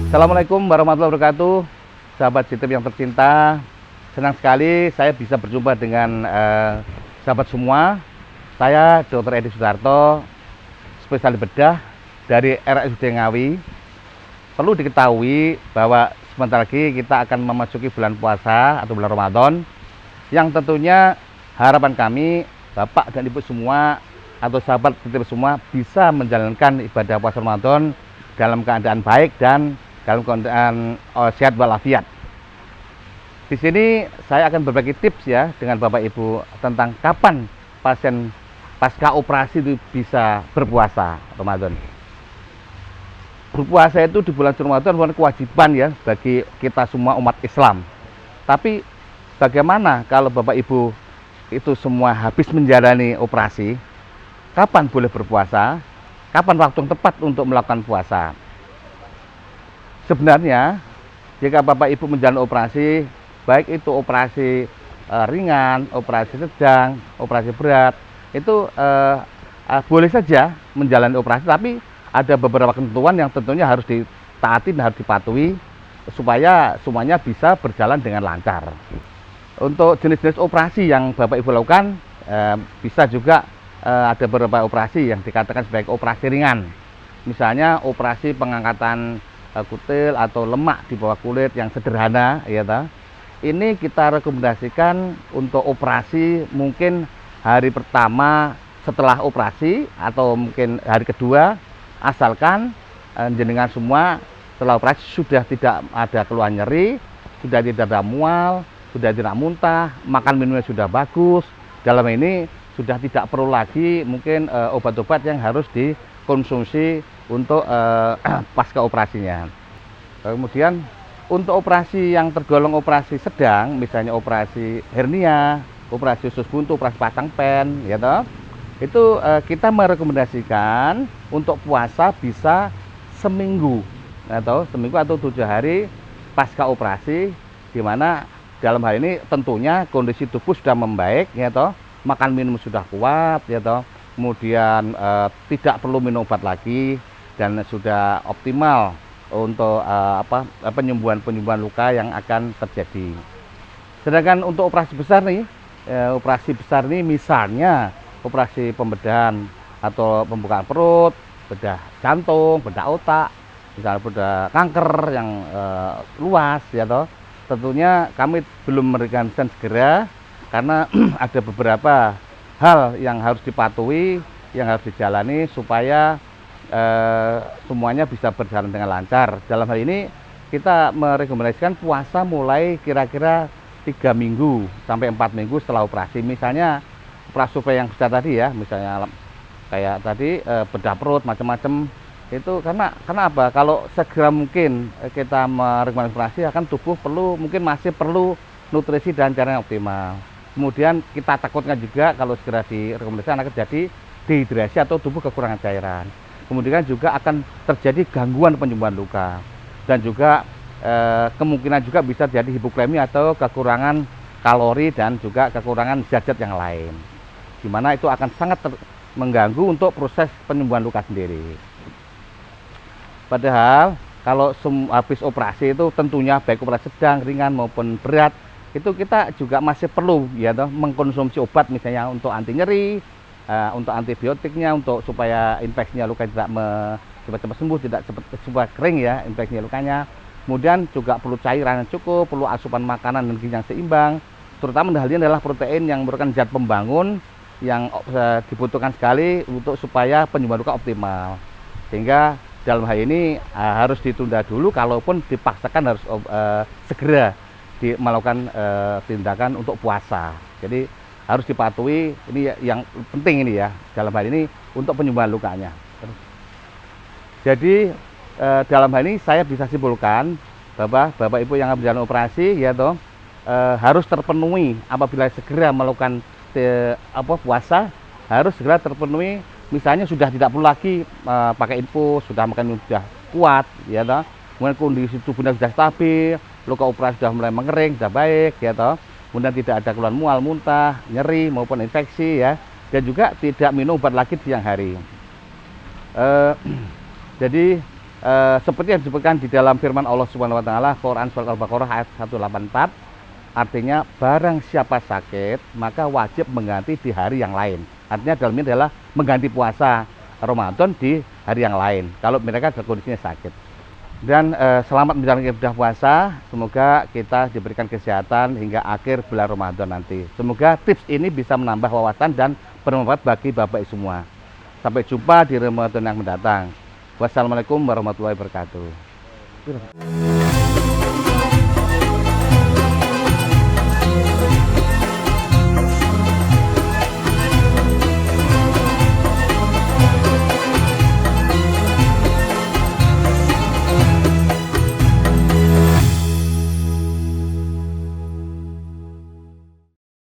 Assalamualaikum warahmatullahi wabarakatuh, sahabat JTB yang tercinta. Senang sekali saya bisa berjumpa dengan sahabat semua. Saya Dr. Edi Sudarto, spesialis bedah dari RSUD Ngawi. Perlu diketahui bahwa sebentar lagi kita akan memasuki bulan puasa atau bulan Ramadan, yang tentunya harapan kami Bapak dan Ibu semua atau sahabat JTB semua bisa menjalankan ibadah puasa Ramadan dalam keadaan baik dan dalam keadaan sehat walafiat. Di sini saya akan berbagi tips ya dengan Bapak Ibu tentang kapan pasien pasca operasi itu bisa berpuasa Ramadan. Berpuasa itu di bulan Ramadan bukan kewajiban ya bagi kita semua umat Islam. Tapi bagaimana kalau Bapak Ibu itu semua habis menjalani operasi, kapan boleh berpuasa? Kapan waktu yang tepat untuk melakukan puasa? Sebenarnya jika Bapak Ibu menjalani operasi, baik itu operasi ringan, operasi sedang, operasi berat, itu boleh saja menjalani operasi, tapi ada beberapa ketentuan yang tentunya harus ditaati dan harus dipatuhi supaya semuanya bisa berjalan dengan lancar. Untuk jenis-jenis operasi yang Bapak Ibu lakukan, bisa juga ada beberapa operasi yang dikatakan sebagai operasi ringan. Misalnya operasi pengangkatan kutil atau lemak di bawah kulit yang sederhana ya ta. Ini kita rekomendasikan untuk operasi mungkin hari pertama setelah operasi atau mungkin hari kedua, asalkan jenengan semua setelah operasi sudah tidak ada keluhan nyeri, sudah tidak ada mual, sudah tidak muntah, makan minumnya sudah bagus. Dalam ini sudah tidak perlu lagi mungkin obat-obat yang harus dikonsumsi untuk pasca operasinya. Kemudian untuk operasi yang tergolong operasi sedang, misalnya operasi hernia, operasi usus buntu, operasi pasang pen, ya toh, itu kita merekomendasikan untuk puasa bisa seminggu, atau seminggu atau 7 hari pasca operasi, di mana dalam hal ini tentunya kondisi tubuh sudah membaik, ya toh, makan minum sudah kuat, ya toh, kemudian tidak perlu minum obat lagi dan sudah optimal untuk penyembuhan luka yang akan terjadi. Sedangkan untuk operasi besar nih, misalnya operasi pembedahan atau pembukaan perut, bedah jantung, bedah otak, misalnya bedah kanker yang luas, ya toh, tentunya kami belum memberikan segera karena ada beberapa hal yang harus dipatuhi, yang harus dijalani supaya semuanya bisa berjalan dengan lancar. Dalam hal ini kita merekomendasikan puasa mulai kira-kira 3 minggu sampai 4 minggu setelah operasi. Misalnya operasi yang besar tadi ya, misalnya kayak tadi bedah perut macam-macam itu, karena apa? Kalau segera mungkin kita merekomendasikan operasi, akan tubuh mungkin masih perlu nutrisi dan cairan yang optimal. Kemudian kita takutkan juga kalau segera direkomendasikan akan terjadi dehidrasi atau tubuh kekurangan cairan. Kemudian juga akan terjadi gangguan penyembuhan luka, dan juga kemungkinan juga bisa jadi hipoklemi atau kekurangan kalori dan juga kekurangan zat-zat yang lain, dimana itu akan sangat mengganggu untuk proses penyembuhan luka sendiri. Padahal kalau habis operasi itu tentunya baik operasi sedang, ringan maupun berat, itu kita juga masih perlu ya toh mengkonsumsi obat, misalnya untuk anti nyeri, untuk antibiotiknya, untuk supaya infeksinya luka tidak cepat-cepat sembuh, tidak cepat kering ya infeksinya lukanya. Kemudian juga perlu cairan yang cukup, perlu asupan makanan dan gizi yang seimbang, terutama hal ini adalah protein yang merupakan zat pembangun yang dibutuhkan sekali untuk supaya penyembuhan luka optimal. Sehingga dalam hal ini harus ditunda dulu, kalaupun dipaksakan harus segera melakukan tindakan untuk puasa. Jadi harus dipatuhi, ini yang penting ini ya dalam hal ini untuk penyembuhan lukanya. Jadi dalam hal ini saya bisa simpulkan bahwa Bapak Ibu yang menjalani operasi ya toh harus terpenuhi apabila segera melakukan puasa, harus segera terpenuhi. Misalnya sudah tidak perlu lagi pakai infus, sudah makan minum sudah kuat, ya toh. Kemudian kondisi tubuhnya sudah stabil, luka operasi sudah mulai mengering, sudah baik, ya toh. Kemudian tidak ada keluhan mual, muntah, nyeri maupun infeksi ya, dan juga tidak minum obat lagi di siang hari. Jadi seperti yang disebutkan di dalam firman Allah Subhanahu wa taala, Quran surat Al-Baqarah ayat 184, artinya barang siapa sakit maka wajib mengganti di hari yang lain. Artinya dalam ini adalah mengganti puasa Ramadan di hari yang lain kalau mereka dalam kondisinya sakit. Dan selamat menjalankan ibadah puasa, semoga kita diberikan kesehatan hingga akhir bulan Ramadan nanti. Semoga tips ini bisa menambah wawasan dan bermanfaat bagi Bapak semua. Sampai jumpa di Ramadan yang mendatang. Wassalamualaikum warahmatullahi wabarakatuh.